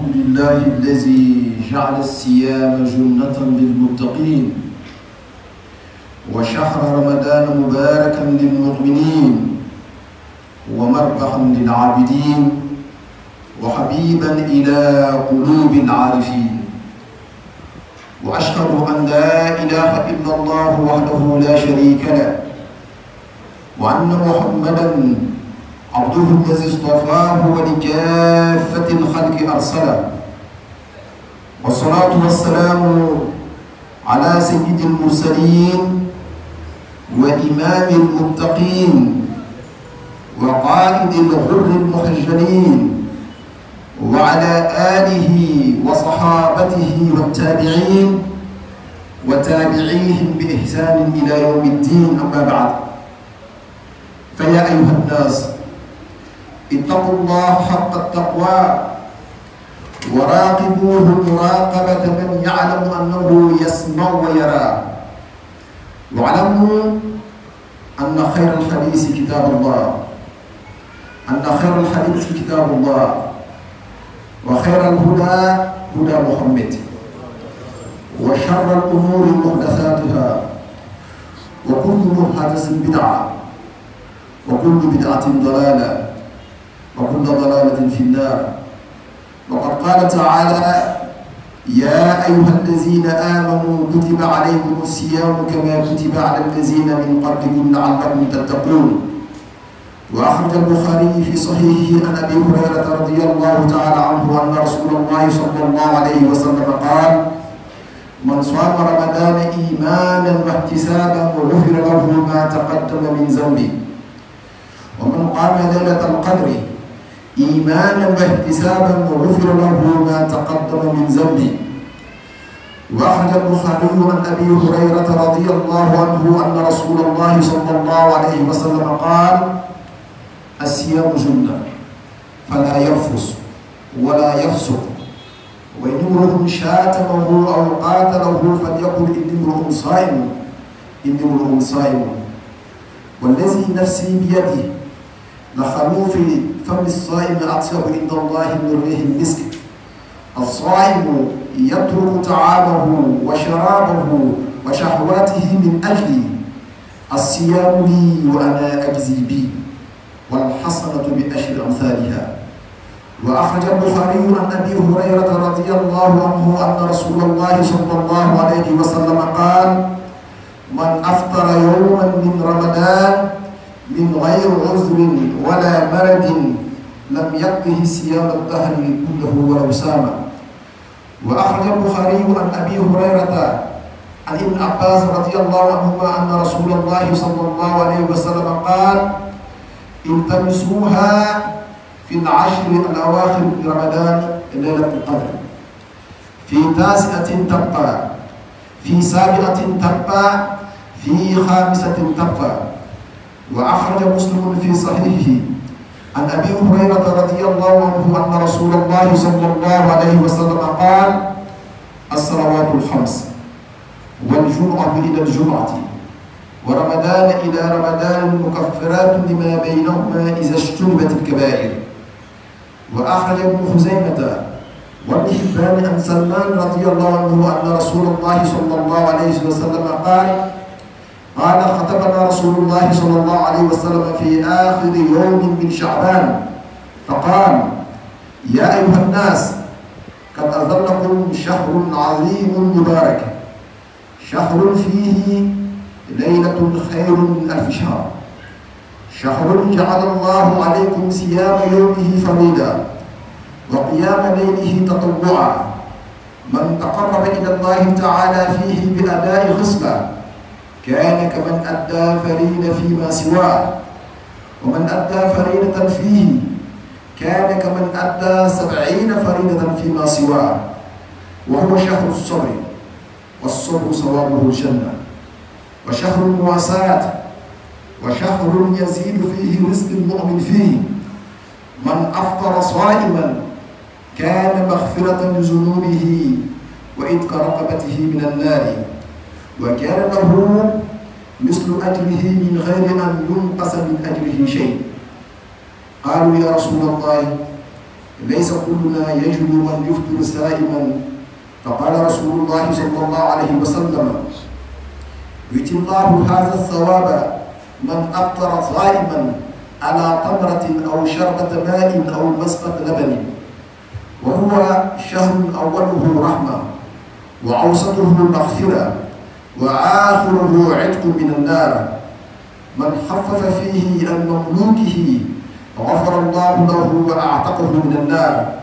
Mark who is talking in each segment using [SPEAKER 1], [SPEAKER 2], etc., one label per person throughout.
[SPEAKER 1] الحمد لله الذي جعل الصيام جنة للمتقين وشهر رمضان مباركا للمؤمنين ومربحا للعابدين وحبيبا إلى قلوب العارفين. وأشهد أن لا إله إلا الله وحده لا شريك له وأن محمدا عبده الذي اصطفاه ولكافة الخلق أرسله. والصلاة والسلام على سيد المرسلين وإمام المتقين وقائد الغر المحجلين وعلى آله وصحابته والتابعين وتابعيهم بإحسان إلى يوم الدين. أما بعد، فيا أيها الناس اتقوا الله حق التقوى وراقبوه مراقبة من يعلم أنه يسمع ويرى. واعلموا أن خير الحديث كتاب الله وخير الهدى هدى محمد وشر الأمور محدثاتها وكل محدث بدعة وكل بدعة ضلالة وكل ضلالة في النار. وقد قال تعالى: يا أيها الذين آمنوا كتب عليكم الصيام كما كتب على الذين من قبلكم لعلكم تتقون. وأخرج البخاري في صحيحه عن أبي هريرة رضي الله تعالى عنه أن رسول الله صلى الله عليه وسلم قال: من صام رمضان إيمانا واحتسابا غفر له ما تقدم من ذنبه ومن قام ليلة القدر إيمانا واحتسابا غفر له ما تقدم من ذنبه. وأخرج البخاري عن أبي هريرة رضي الله عنه أن رسول الله صلى الله عليه وسلم قال: الصيام جنة فلا يرفث ولا يفسق وإن امرؤ شاتمه أو قاتله فليقل إني امرؤ صائم والذي نفسي بيده لخلوف فم الصائم أطيب عند الله من ريح المسك. الصائم يترك طعامه وشرابه وشهواته من أجلي، الصيام لي وأنا أجزي به، والحسنة بأشر أمثالها. وأخرج البخاري عن أبي هريرة رضي الله عنه أن رسول الله صلى الله عليه وسلم قال: من أفطر يوما من رمضان من غير عذر ولا مرض لم يقضه صيام الدهر كله ولو سام. وأخرج البخاري عن أبي هريرة عن ابن عباس رضي الله عنهما أن رسول الله صلى الله عليه وسلم قال: التمسوها في العشر الأواخر من رمضان ليلة القدر، في 9 تبقى، في 7 تبقى، في 5 تبقى. وأخرج مسلم في صحيحه عن أبي هريرة رضي الله عنه أن رسول الله صلى الله عليه وسلم قال: الصلوات الخمس والجمعة إلى الجمعة ورمضان إلى رمضان مكفرات لما بينهما إذا اجتنبت الكبائر. وأخرج ابن خزيمة وابن حبان عن سلمان رضي الله عنه أن رسول الله صلى الله عليه وسلم قال: خطبنا رسول الله صلى الله عليه وسلم في آخر يوم من شعبان فقال: يا أيها الناس قد أظلكم شهر عظيم مبارك، شهر فيه ليلة خير من 1000 شهر، شهر جعل الله عليكم صيام يومه فريضة وقيام ليله تطوعا. من تقرب إلى الله تعالى فيه بأداء خصلة كان كمن أدى فريضة فيما سواه، ومن أدى فريضة فيه كان كمن أدى 70 فريضة فيما سواه. وهو شهر الصبر، والصبر ثوابه الجنة، وشهر المواساة، وشهر يزيد فيه رزق المؤمن فيه. من أفطر صائما كان مغفرة لذنوبه وإتق رقبته من النار، وكان له مثل أجره من غير أن ينقص من أجره شيء. قالوا: يا رسول الله ليس كلنا يجد من يفطر سائما فقال رسول الله صلى الله عليه وسلم يؤتي الله هذا الثواب من أفطر صائما على تمرة أو شربة ماء أو مسقة لبن وهو شهر أوله رحمة وأوسطه مغفرة وآخره عتق من النار من خفف فيه عن مملوكه غفر الله له وأعتقه من النار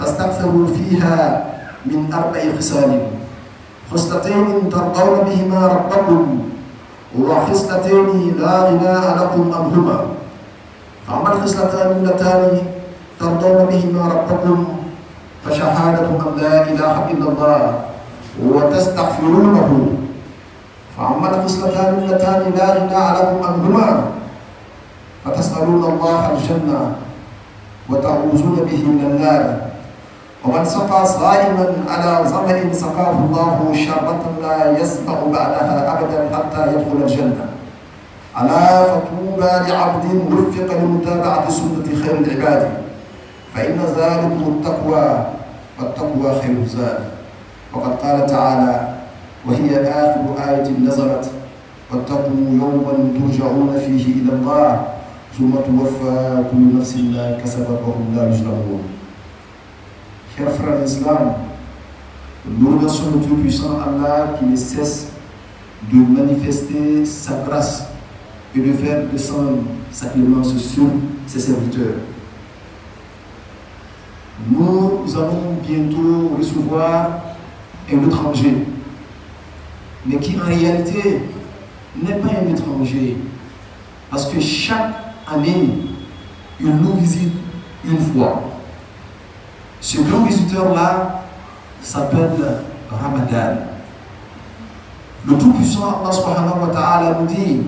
[SPEAKER 1] فاستكثروا فيها من 4 خصال خصلتين ترضون بهما ربكم وخصلتين لا غناء لكم عنهما فأما الخصلتان اللتان ترضون بهما ربكم فشهادة أن لا إله إلا الله وتستغفرونه فأما الخصلتان اللتان لا غناء لكم عنهما فتسألون الله الجنة وتعوذون به من النار ومن سقى صائما على ظمأ سقاه الله شربة لا يسمع بعدها أبدا حتى يدخل الجنة ألا فطوبى لعبد وفق لمتابعة سنة خير العباد فإن ذلكم التقوى والتقوى خير الزاد وقد قال تعالى وهي آخر آية نزلت واتقوا يوما ترجعون فيه إلى الله ثم توفى كل نفس ما كسبت وهم لا يظلمون. Chers frères d'Islam, nous remercions le Dieu puissant Allah qui ne cesse de manifester sa grâce et de faire descendre sa clémence sur ses serviteurs. Nous allons bientôt recevoir un étranger, mais qui en réalité n'est pas un étranger, parce que chaque année, il nous visite une fois. Ce grand visiteur-là s'appelle Ramadan. Le Tout-Puissant Allah subhanahu wa ta'ala nous dit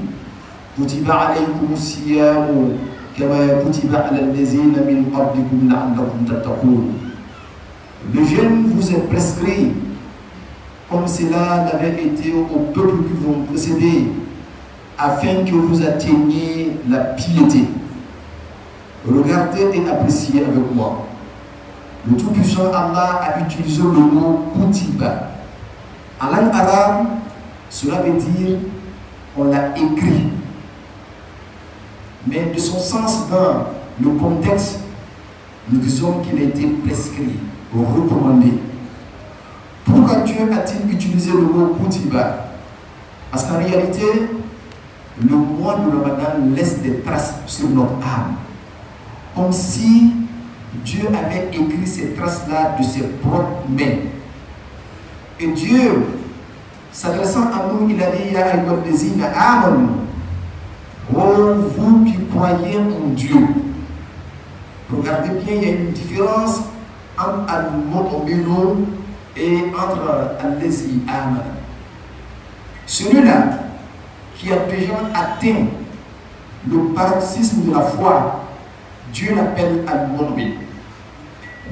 [SPEAKER 1] Kutiba alaykum as-siyamu kama kutiba ala allazina min qablikum la'allakum tattaqun. Le jeûne vous est prescrit comme cela l'avait été aux peuples qui vous ont précédé, afin que vous atteigniez la piété. Regardez et appréciez avec moi. Le Tout-Puissant Allah a utilisé le mot kutiba. En langue arabe, cela veut dire on l'a écrit. Mais de son sens dans le contexte, nous disons qu'il a été prescrit ou recommandé. Pourquoi Dieu a-t-il utilisé le mot kutiba? Parce qu'en réalité, le mois de Ramadan laisse des traces sur notre âme. Comme si Dieu avait écrit ces traces-là de ses propres mains. Et Dieu, s'adressant à nous, il a dit Ya ayyuhallazina amanu, oh vous qui croyez en Dieu. Regardez bien, il y a une différence entre al-mu'minu et entre allazi amana. Celui-là qui a déjà atteint le paroxysme de la foi, Dieu l'appelle al-mu'min.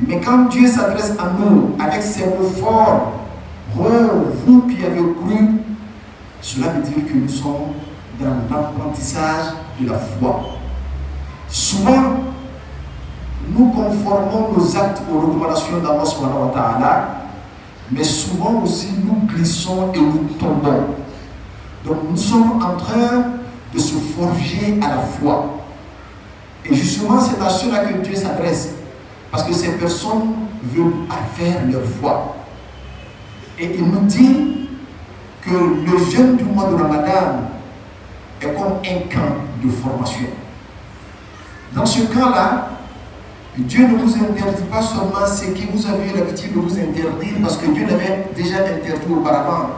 [SPEAKER 1] Mais quand Dieu s'adresse à nous avec ces mots forts, oh, vous qui avez cru, cela veut dire que nous sommes dans l'apprentissage de la foi. Souvent, nous conformons nos actes aux recommandations d'Allah subhanahu wa ta'ala, mais souvent aussi nous glissons et nous tombons. Donc nous sommes en train de se forger à la foi. Et justement, c'est à cela que Dieu s'adresse, parce que ces personnes veulent faire leur foi. Et il nous dit que le jeûne du mois de Ramadan est comme un camp de formation. Dans ce camp-là, Dieu ne vous interdit pas seulement ce que vous avez l'habitude de vous interdire, parce que Dieu l'avait déjà interdit auparavant.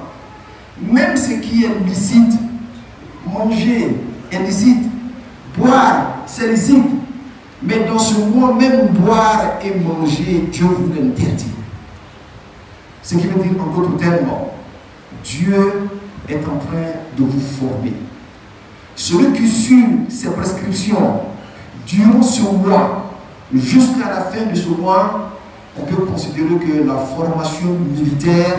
[SPEAKER 1] Même ce qui est licite, manger est licite, boire c'est licite. Mais dans ce mois, même boire et manger, Dieu vous l'interdit. Ce qui veut dire en d'autres termes, Dieu est en train de vous former. Celui qui suit ses prescriptions durant ce mois, jusqu'à la fin de ce mois, on peut considérer que la formation militaire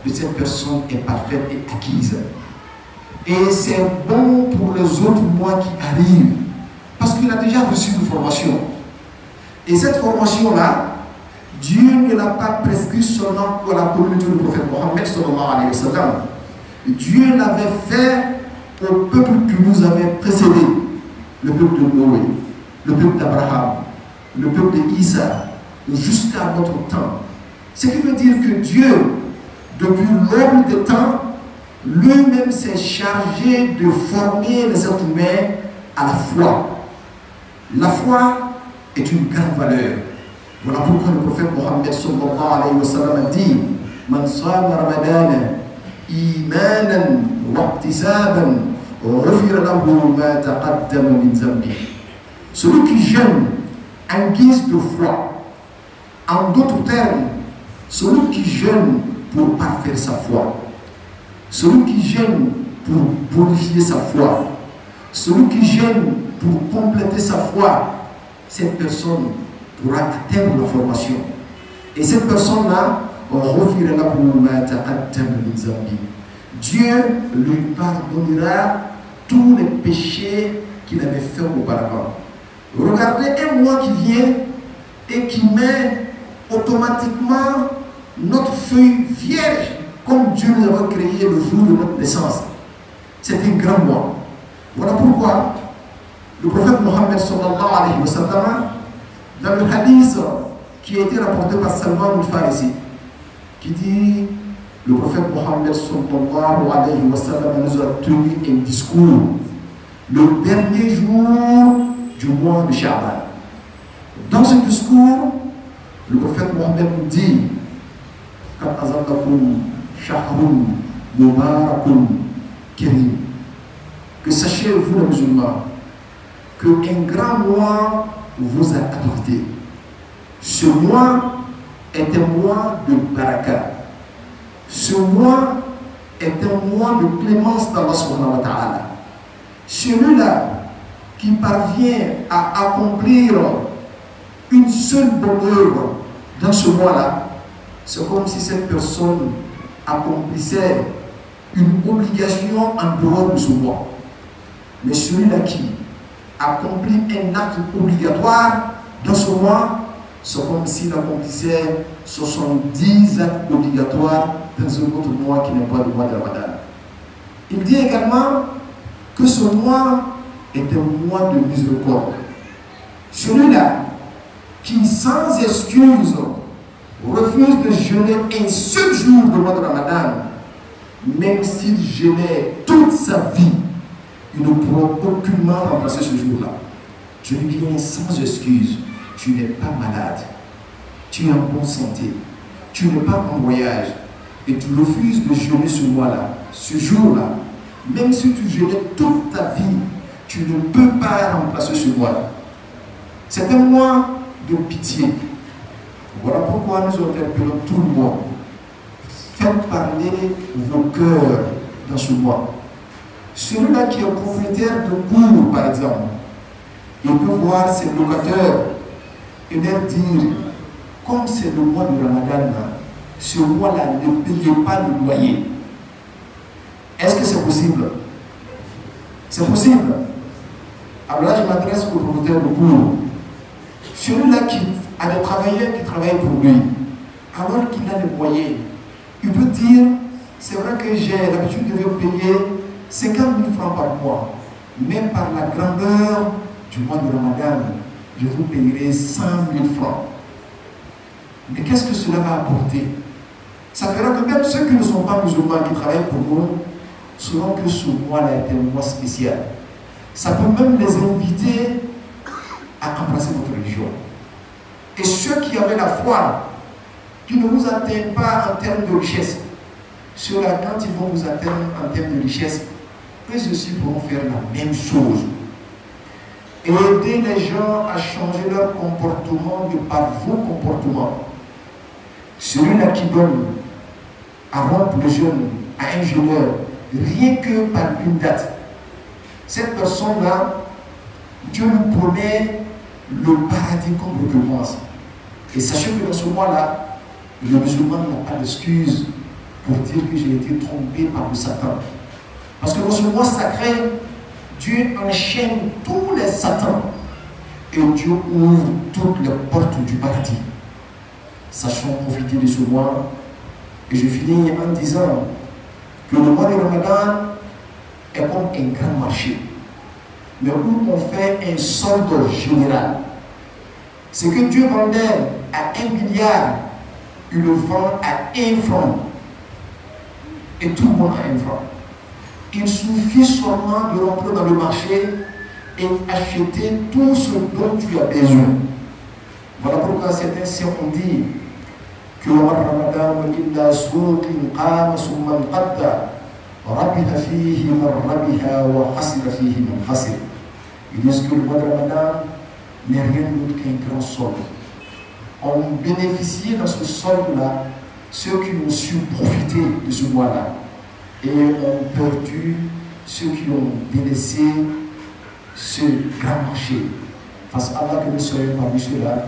[SPEAKER 1] de cette personne est parfaite et acquise. Et c'est bon pour les autres mois qui arrivent, parce qu'il a déjà reçu une formation. Et cette formation-là, Dieu ne l'a pas prescrite seulement pour la communauté du prophète Mohammed sallallahu alayhi wa sallam. Dieu l'avait fait au peuple qui nous avait précédé, le peuple de Noé, le peuple d'Abraham, le peuple d'Isa, jusqu'à notre temps. Ce qui veut dire que Dieu, depuis l'aube des temps, lui-même s'est chargé de former les êtres humains à la foi. La foi est une grande valeur. Voilà pourquoi le prophète Mohammed sallallahu alayhi wa sallam a dit: Man sama Ramadana imanan wa ihtisaban ghufira lahu ma taqaddama min dhanbihi. Celui qui jeûne en guise de foi, en d'autres termes, celui qui jeûne pour parfaire sa foi, celui qui jeûne pour purifier sa foi, celui qui jeûne pour compléter sa foi, cette personne pourra atteindre la formation. Et cette personne-là, Dieu lui pardonnera tous les péchés qu'il avait fait auparavant. Regardez un mois qui vient et qui met automatiquement notre feuille vierge comme Dieu nous avait créé le jour de notre naissance. C'est un grand mois. Voilà pourquoi le prophète Mohammed sallallahu alayhi wa sallam, dans le hadith qui a été rapporté par Salman al-Farisi, qui dit: le prophète Mohammed sallallahu alayhi wa sallam nous a tenu un discours le dernier jour du mois de Sha'ban. Dans ce discours, le prophète Mohammed nous dit: Kad azalakum shahrun mubarakun karim. Que sachez, vous les musulmans, qu'un grand mois vous a apporté. Ce mois est un mois de baraka. Ce mois est un mois de clémence d'Allah subhanahu wa ta'ala. Celui-là qui parvient à accomplir une seule bonne œuvre dans ce mois-là, c'est comme si cette personne accomplissait une obligation en dehors de ce mois. Mais celui-là qui accomplit un acte obligatoire dans ce mois, c'est comme s'il accomplissait 70 actes obligatoires dans un autre mois qui n'est pas le mois de Ramadan. Il dit également que ce mois est un mois de miséricorde. Celui-là qui, sans excuse, refuse de jeûner un seul jour du mois de Ramadan, même s'il jeûnait toute sa vie, il ne pourra aucunement remplacer ce jour-là. Je lui dis sans excuse: tu n'es pas malade, tu es en bonne santé, tu n'es pas en voyage, et tu refuses de jeûner ce mois-là, ce jour-là, même si tu jeûnais toute ta vie, tu ne peux pas remplacer ce mois-là. C'est un mois de pitié. Voilà pourquoi nous interpellons tout le monde. Faites parler vos cœurs dans ce mois. Celui-là qui est propriétaire de cours, par exemple, il peut voir ses locataires et leur dire: comme c'est le mois de Ramadan, ce mois-là, ne payez pas le loyer. Est-ce que c'est possible? C'est possible. Alors là, je m'adresse au propriétaire de cours. Celui-là qui a des travailleurs qui travaillent pour lui, alors qu'il a les moyens, il peut dire: c'est vrai que j'ai l'habitude de payer 50 000 francs par mois, mais par la grandeur du mois de Ramadan, je vous payerai 100 000 francs. Mais qu'est-ce que cela va apporter? Ça fera que même ceux qui ne sont pas musulmans, qui travaillent pour nous, sauront que ce mois-là est un mois spécial. Ça peut même les inviter à embrasser votre religion. Et ceux qui avaient la foi, qui ne vous atteignent pas en termes de richesse, ceux-là, quand ils vont vous atteindre en termes de richesse, eux aussi pourront faire la même chose. Et aider les gens à changer leur comportement de par vos comportements. Celui-là qui donne à rompre le jeûne à un jeûneur, rien que par une date, cette personne-là, Dieu nous promet le paradis comme récompense. Et sachez que dans ce mois-là, le musulman n'a pas d'excuse pour dire que j'ai été trompé par le Satan. Parce que dans ce mois sacré, Dieu enchaîne tous les satans. et Dieu ouvre toutes les portes du paradis. Sachons profiter de ce mois. Et je finis en disant que le mois de Ramadan est comme un grand marché, mais où on fait un solde général. Ce que Dieu vendait à 1 milliard, il le vend à 1 franc. Et tout le monde a 1 franc. Il suffit seulement de rentrer dans le marché et acheter tout ce dont tu as besoin. Voilà pourquoi certains ont dit que le Ramadan illa suqin qama summa qadda rabiha fihi man rabiha wa khasira fihi man khasir. Ils disent que le mois de Ramadan n'est rien d'autre qu'un grand solde. On bénéficie dans ce solde-là ceux qui ont su profiter de ce mois-là et ont perdu ceux qui ont délaissé ce grand marché. Face à Allah, que nous soyons parmi ceux-là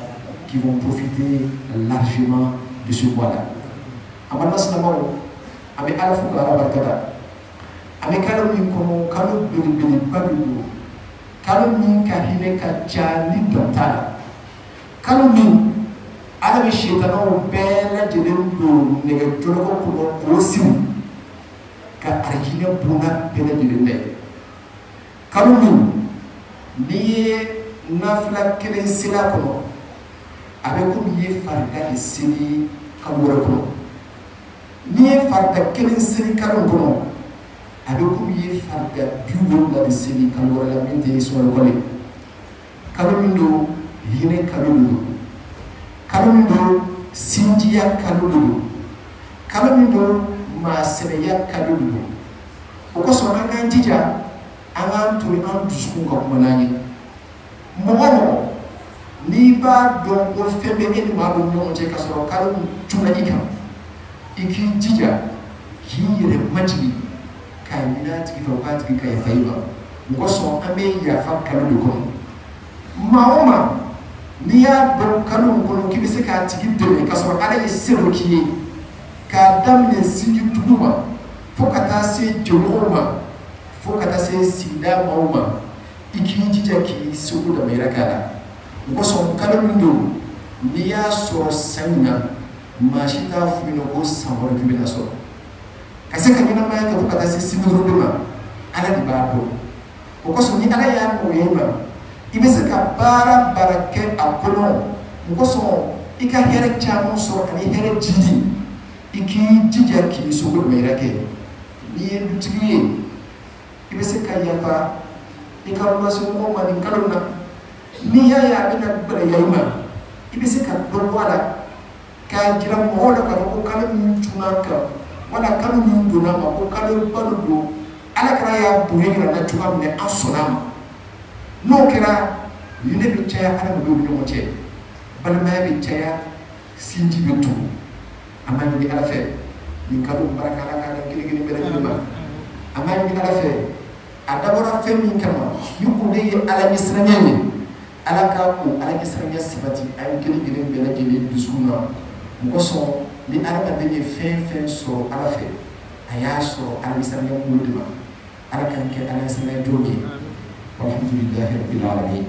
[SPEAKER 1] qui vont profiter largement de ce mois-là. Amana Sinamao, Ame Alafu Arabarkada, Ame Kalomi Kono, Kalo Bili Babibu, Kalomi Kahine Kachali Dantala, Kalomi Alabi Shetano, Bella Jedendo, Negatolo Kosim, Ka Arjina Buna, Bella Jedende. Kalomi, Niye Nafla Kelen Sila Kono, avec comme il est farda de série Kamourakono. Ni est farda quelle série Kamourakono, avec comme il est farda du monde de série Kamourakono, la sur le collet. Kamourindo, Yine Kamourindo. Kamourindo, Sindia Kamourindo. Kamourindo, Maseya Kamourindo. Au cas où on a un dija, on a tout un discours comme on a dit. Mon ni ba don ko fembe ni ma do no je ka soro kala tuna ikam iki jija ki yere majini ka mina ti fa ka ti ka ya faiba ngo so ame ya fa kala do ko maoma ni ya do kala ko ki bi se ka ti de ka soro ala ye sero ki ka damne sinju tuma fo ka ta se jomoma fo ka ta se sida maoma iki jija ki so da mai rakala Because Kalamindo, Nia so Sanya, Mashita Funo, Samor Kuminaso. Kasakamina Maka Patasi Simuruma, Ala di Bardo. Because ni Alaya Moema, Ibesaka Bara Barake Apono, Mukoso, Ika Here Chamo so and Here Gidi, Iki Jijaki Sugu Merake, Ni Butri, Ibesaka Yapa, Ika Masu Moma in Kaluna. Ni ya bina bala yaima ibise ka do wala ka jira mo wala ka ko kala mi tunaka wala kala mi dona ma ko kala balu do ala kala ya buye gira na tuba ne asonam no kira yine bi chaya ala do bi no che bal ma bi chaya sinji bitu amani bi ala fe ni kala baraka ala kala gili bela ma amani bi ala fe adabora fe mi kama yuko ne ala misranyani ala ka ko ala ki saranya sibati ay kele gele bela gele dusuna mo so ni ala ka be fe so ala fe aya so ala saranya mo dima ala kan ke ala saranya dogi alhamdulillah rabbil alamin